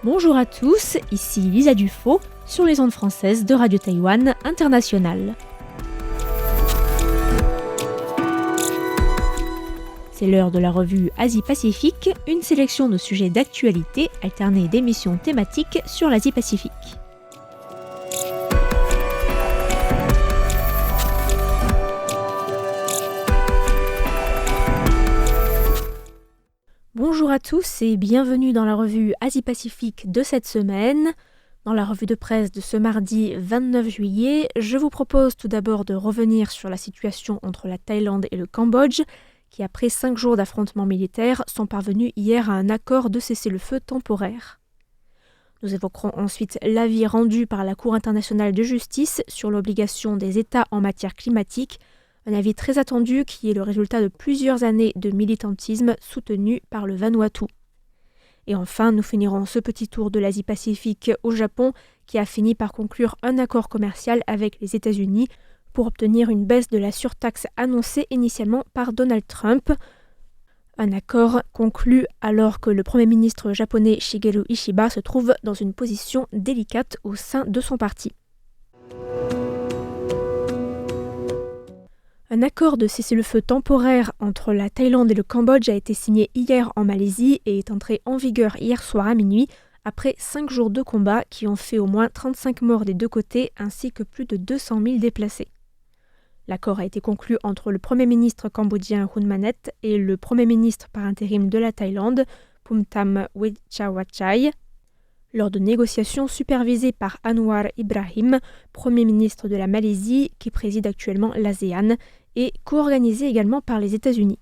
Bonjour à tous, ici Lisa Dufaux sur les ondes françaises de Radio Taïwan International. C'est l'heure de la revue Asie-Pacifique, une sélection de sujets d'actualité alternée d'émissions thématiques sur l'Asie-Pacifique. Bonjour à tous et bienvenue dans la revue Asie-Pacifique de cette semaine. Dans la revue de presse de ce mardi 29 juillet, je vous propose tout d'abord de revenir sur la situation entre la Thaïlande et le Cambodge, qui après 5 jours d'affrontements militaires sont parvenus hier à un accord de cessez-le-feu temporaire. Nous évoquerons ensuite l'avis rendu par la Cour internationale de justice sur l'obligation des États en matière climatique, un avis très attendu qui est le résultat de plusieurs années de militantisme soutenu par le Vanuatu. Et enfin, nous finirons ce petit tour de l'Asie-Pacifique au Japon qui a fini par conclure un accord commercial avec les États-Unis pour obtenir une baisse de la surtaxe annoncée initialement par Donald Trump. Un accord conclu alors que le Premier ministre japonais Shigeru Ishiba se trouve dans une position délicate au sein de son parti. Un accord de cessez-le-feu temporaire entre la Thaïlande et le Cambodge a été signé hier en Malaisie et est entré en vigueur hier soir à minuit, après 5 jours de combat qui ont fait au moins 35 morts des deux côtés ainsi que plus de 200 000 déplacés. L'accord a été conclu entre le Premier ministre cambodgien Hun Manet et le Premier ministre par intérim de la Thaïlande, Phumtham Wechayachai, lors de négociations supervisées par Anwar Ibrahim, Premier ministre de la Malaisie qui préside actuellement l'ASEAN, et co-organisé également par les États-Unis.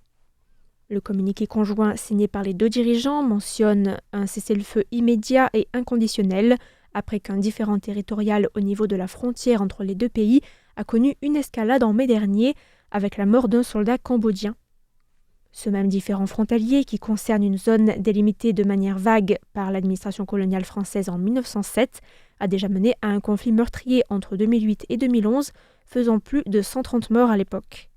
Le communiqué conjoint signé par les deux dirigeants mentionne un cessez-le-feu immédiat et inconditionnel après qu'un différend territorial au niveau de la frontière entre les deux pays a connu une escalade en mai dernier avec la mort d'un soldat cambodgien. Ce même différend frontalier, qui concerne une zone délimitée de manière vague par l'administration coloniale française en 1907, a déjà mené à un conflit meurtrier entre 2008 et 2011, faisant plus de 130 morts à l'époque.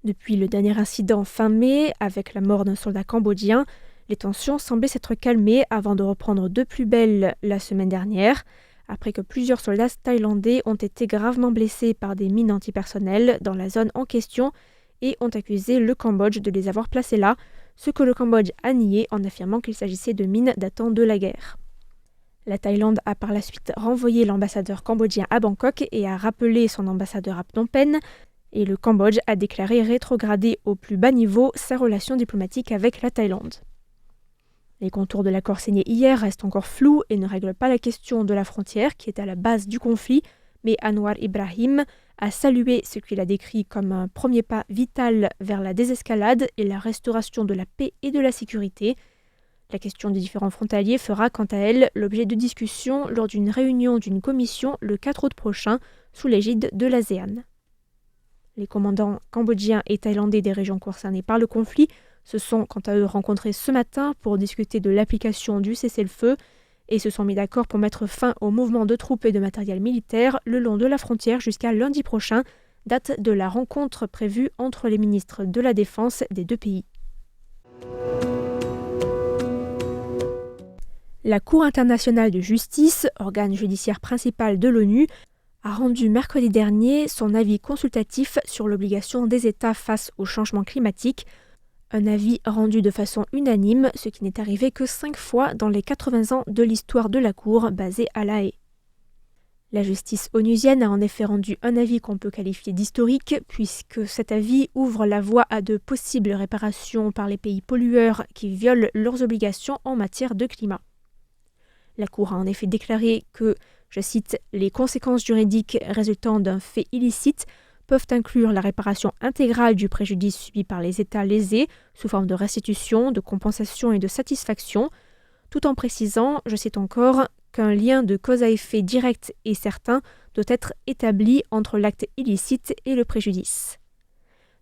Depuis le dernier incident fin mai, avec la mort d'un soldat cambodgien, les tensions semblaient s'être calmées avant de reprendre de plus belle la semaine dernière, après que plusieurs soldats thaïlandais ont été gravement blessés par des mines antipersonnelles dans la zone en question et ont accusé le Cambodge de les avoir placés là, ce que le Cambodge a nié en affirmant qu'il s'agissait de mines datant de la guerre. La Thaïlande a par la suite renvoyé l'ambassadeur cambodgien à Bangkok et a rappelé son ambassadeur à Phnom Penh, et le Cambodge a déclaré rétrograder au plus bas niveau sa relation diplomatique avec la Thaïlande. Les contours de l'accord signé hier restent encore flous et ne règlent pas la question de la frontière qui est à la base du conflit, mais Anwar Ibrahim a salué ce qu'il a décrit comme un premier pas vital vers la désescalade et la restauration de la paix et de la sécurité. La question des différents frontaliers fera quant à elle l'objet de discussions lors d'une réunion d'une commission le 4 août prochain sous l'égide de l'ASEAN. Les commandants cambodgiens et thaïlandais des régions concernées par le conflit se sont quant à eux rencontrés ce matin pour discuter de l'application du cessez-le-feu et se sont mis d'accord pour mettre fin au mouvement de troupes et de matériel militaire le long de la frontière jusqu'à lundi prochain, date de la rencontre prévue entre les ministres de la Défense des deux pays. La Cour internationale de justice, organe judiciaire principal de l'ONU, a rendu mercredi dernier son avis consultatif sur l'obligation des États face au changement climatique, un avis rendu de façon unanime, ce qui n'est arrivé que 5 fois dans les 80 ans de l'histoire de la Cour basée à La Haye. La justice onusienne a en effet rendu un avis qu'on peut qualifier d'historique, puisque cet avis ouvre la voie à de possibles réparations par les pays pollueurs qui violent leurs obligations en matière de climat. La Cour a en effet déclaré que, je cite, « les conséquences juridiques résultant d'un fait illicite peuvent inclure la réparation intégrale du préjudice subi par les États lésés sous forme de restitution, de compensation et de satisfaction, tout en précisant, je cite encore, qu'un lien de cause à effet direct et certain doit être établi entre l'acte illicite et le préjudice.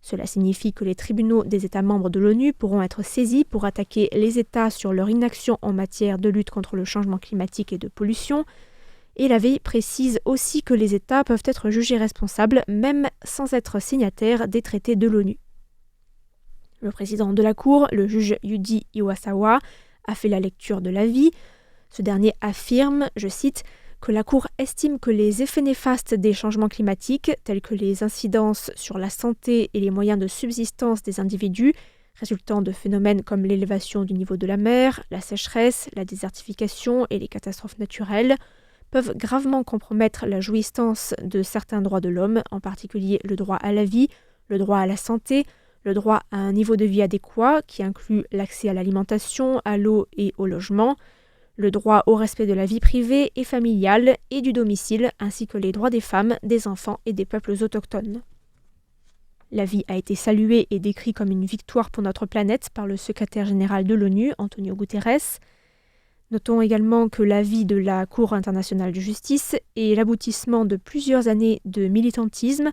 Cela signifie que les tribunaux des États membres de l'ONU pourront être saisis pour attaquer les États sur leur inaction en matière de lutte contre le changement climatique et de pollution, et l'avis précise aussi que les États peuvent être jugés responsables même sans être signataires des traités de l'ONU. Le président de la Cour, le juge Yudi Iwasawa, a fait la lecture de l'avis. Ce dernier affirme, je cite, que la Cour estime que les effets néfastes des changements climatiques, tels que les incidences sur la santé et les moyens de subsistance des individus, résultant de phénomènes comme l'élévation du niveau de la mer, la sécheresse, la désertification et les catastrophes naturelles, peuvent gravement compromettre la jouissance de certains droits de l'homme, en particulier le droit à la vie, le droit à la santé, le droit à un niveau de vie adéquat qui inclut l'accès à l'alimentation, à l'eau et au logement, le droit au respect de la vie privée et familiale et du domicile, ainsi que les droits des femmes, des enfants et des peuples autochtones. L'avis a été salué et décrit comme une victoire pour notre planète par le secrétaire général de l'ONU, Antonio Guterres. Notons également que l'avis de la Cour internationale de justice est l'aboutissement de plusieurs années de militantisme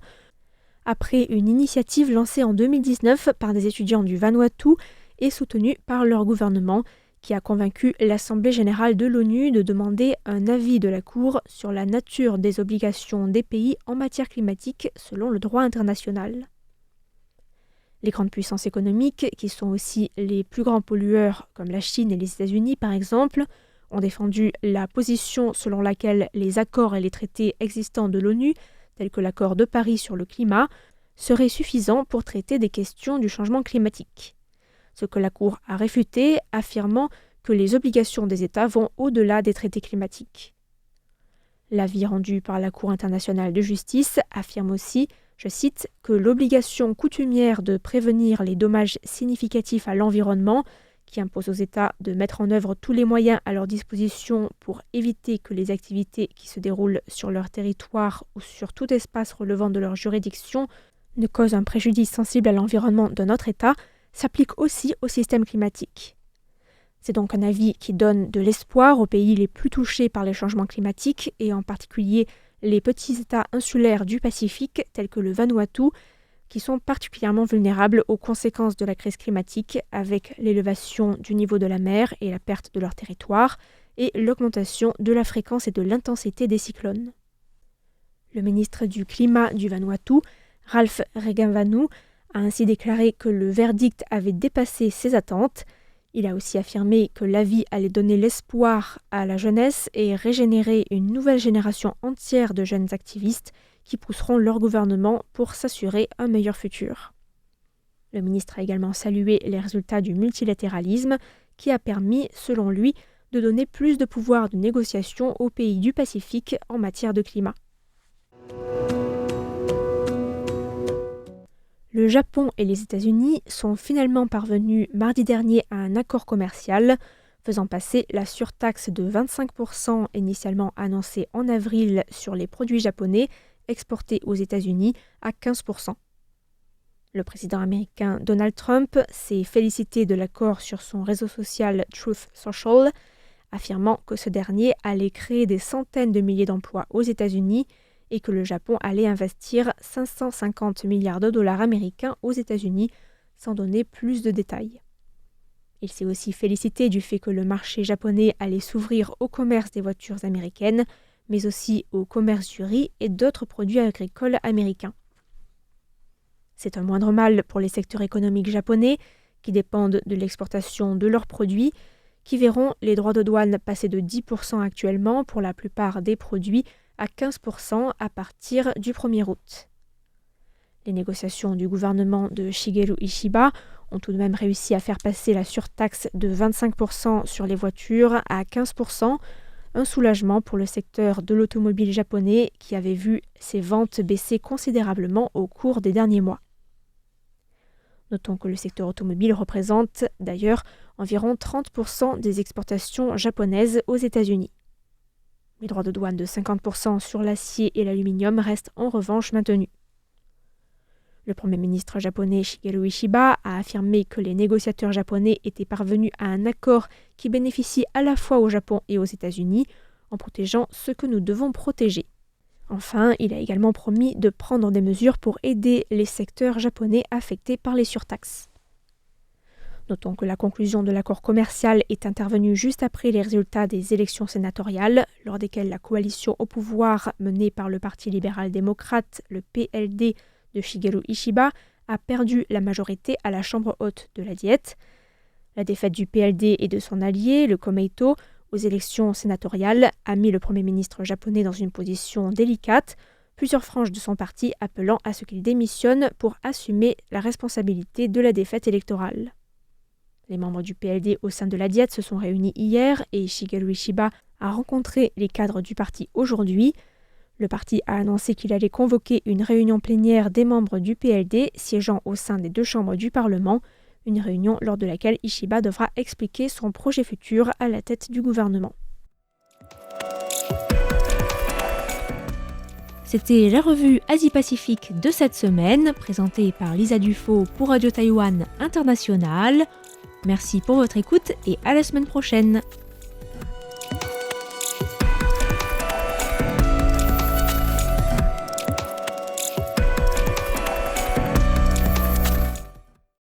après une initiative lancée en 2019 par des étudiants du Vanuatu et soutenue par leur gouvernement, qui a convaincu l'Assemblée générale de l'ONU de demander un avis de la Cour sur la nature des obligations des pays en matière climatique selon le droit international. Les grandes puissances économiques, qui sont aussi les plus grands pollueurs, comme la Chine et les États-Unis par exemple, ont défendu la position selon laquelle les accords et les traités existants de l'ONU, tels que l'accord de Paris sur le climat, seraient suffisants pour traiter des questions du changement climatique. Ce que la Cour a réfuté, affirmant que les obligations des États vont au-delà des traités climatiques. L'avis rendu par la Cour internationale de justice affirme aussi, je cite, que l'obligation coutumière de prévenir les dommages significatifs à l'environnement, qui impose aux États de mettre en œuvre tous les moyens à leur disposition pour éviter que les activités qui se déroulent sur leur territoire ou sur tout espace relevant de leur juridiction ne causent un préjudice sensible à l'environnement de notre État, s'applique aussi au système climatique. C'est donc un avis qui donne de l'espoir aux pays les plus touchés par les changements climatiques et en particulier les petits États insulaires du Pacifique tels que le Vanuatu, qui sont particulièrement vulnérables aux conséquences de la crise climatique avec l'élévation du niveau de la mer et la perte de leur territoire et l'augmentation de la fréquence et de l'intensité des cyclones. Le ministre du Climat du Vanuatu, Ralph Regenvanu, a ainsi déclaré que le verdict avait dépassé ses attentes. Il a aussi affirmé que l'avis allait donner l'espoir à la jeunesse et régénérer une nouvelle génération entière de jeunes activistes qui pousseront leur gouvernement pour s'assurer un meilleur futur. Le ministre a également salué les résultats du multilatéralisme qui a permis, selon lui, de donner plus de pouvoir de négociation aux pays du Pacifique en matière de climat. Le Japon et les États-Unis sont finalement parvenus mardi dernier à un accord commercial, faisant passer la surtaxe de 25% initialement annoncée en avril sur les produits japonais exportés aux États-Unis à 15%. Le président américain Donald Trump s'est félicité de l'accord sur son réseau social Truth Social, affirmant que ce dernier allait créer des centaines de milliers d'emplois aux États-Unis et que le Japon allait investir 550 milliards de dollars américains aux États-Unis, sans donner plus de détails. Il s'est aussi félicité du fait que le marché japonais allait s'ouvrir au commerce des voitures américaines, mais aussi au commerce du riz et d'autres produits agricoles américains. C'est un moindre mal pour les secteurs économiques japonais, qui dépendent de l'exportation de leurs produits, qui verront les droits de douane passer de 10% actuellement pour la plupart des produits à 15% à partir du 1er août. Les négociations du gouvernement de Shigeru Ishiba ont tout de même réussi à faire passer la surtaxe de 25% sur les voitures à 15%, un soulagement pour le secteur de l'automobile japonais qui avait vu ses ventes baisser considérablement au cours des derniers mois. Notons que le secteur automobile représente d'ailleurs environ 30% des exportations japonaises aux États-Unis. Les droits de douane de 50% sur l'acier et l'aluminium restent en revanche maintenus. Le Premier ministre japonais Shigeru Ishiba a affirmé que les négociateurs japonais étaient parvenus à un accord qui bénéficie à la fois au Japon et aux États-Unis en protégeant ce que nous devons protéger. Enfin, il a également promis de prendre des mesures pour aider les secteurs japonais affectés par les surtaxes. Notons que la conclusion de l'accord commercial est intervenue juste après les résultats des élections sénatoriales, lors desquelles la coalition au pouvoir menée par le Parti libéral-démocrate, le PLD de Shigeru Ishiba, a perdu la majorité à la Chambre haute de la Diète. La défaite du PLD et de son allié, le Komeito, aux élections sénatoriales a mis le Premier ministre japonais dans une position délicate, plusieurs franges de son parti appelant à ce qu'il démissionne pour assumer la responsabilité de la défaite électorale. Les membres du PLD au sein de la Diète se sont réunis hier et Shigeru Ishiba a rencontré les cadres du parti aujourd'hui. Le parti a annoncé qu'il allait convoquer une réunion plénière des membres du PLD siégeant au sein des deux chambres du Parlement, une réunion lors de laquelle Ishiba devra expliquer son projet futur à la tête du gouvernement. C'était la revue Asie-Pacifique de cette semaine, présentée par Lisa Dufaux pour Radio Taïwan International. Merci pour votre écoute et à la semaine prochaine.